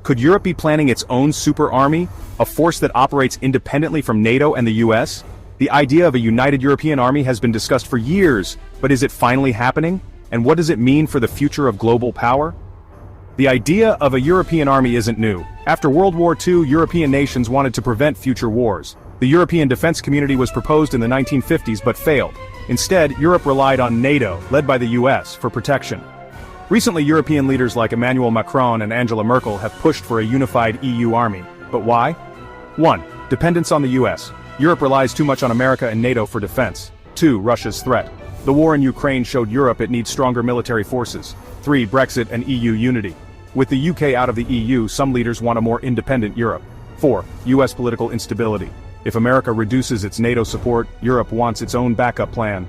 Could Europe be planning its own super army, a force that operates independently from NATO and the US? The idea of a united European army has been discussed for years, but is it finally happening? And what does it mean for the future of global power? The idea of a European army isn't new. After World War II, European nations wanted to prevent future wars. The European defense community was proposed in the 1950s but failed. Instead, Europe relied on NATO, led by the US, for protection. Recently, European leaders like Emmanuel Macron and Angela Merkel have pushed for a unified EU army. But why? 1. Dependence on the US. Europe relies too much on America and NATO for defense. 2. Russia's threat. The war in Ukraine showed Europe it needs stronger military forces. 3. Brexit and EU unity. With the UK out of the EU, some leaders want a more independent Europe. 4. US political instability. If America reduces its NATO support, Europe wants its own backup plan.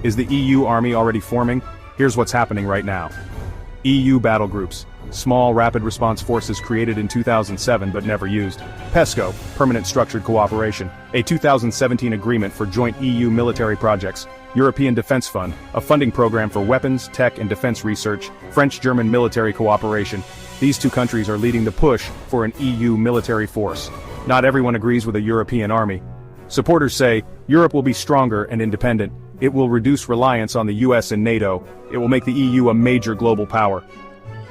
Is the EU army already forming? Here's what's happening right now. EU battle groups. Small rapid response forces created in 2007 but never used. PESCO, Permanent Structured Cooperation, a 2017 agreement for joint EU military projects. European Defense Fund, a funding program for weapons, tech and defense research. French-German military cooperation. These two countries are leading the push for an EU military force. Not everyone agrees with a European army. Supporters say, Europe will be stronger and independent. It will reduce reliance on the US and NATO. It will make the EU a major global power.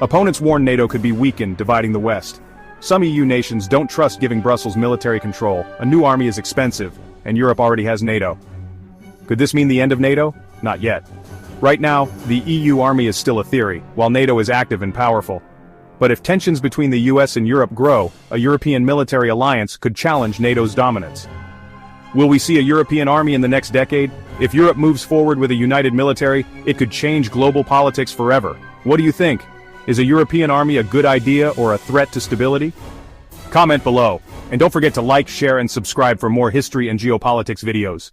Opponents warn NATO could be weakened, dividing the West. Some EU nations don't trust giving Brussels military control. A new army is expensive, and Europe already has NATO. Could this mean the end of NATO? Not yet. Right now, the EU army is still a theory, while NATO is active and powerful. But if tensions between the US and Europe grow, a European military alliance could challenge NATO's dominance. Will we see a European army in the next decade? If Europe moves forward with a united military, it could change global politics forever. What do you think? Is a European army a good idea or a threat to stability? Comment below, and don't forget to like, share and subscribe for more history and geopolitics videos.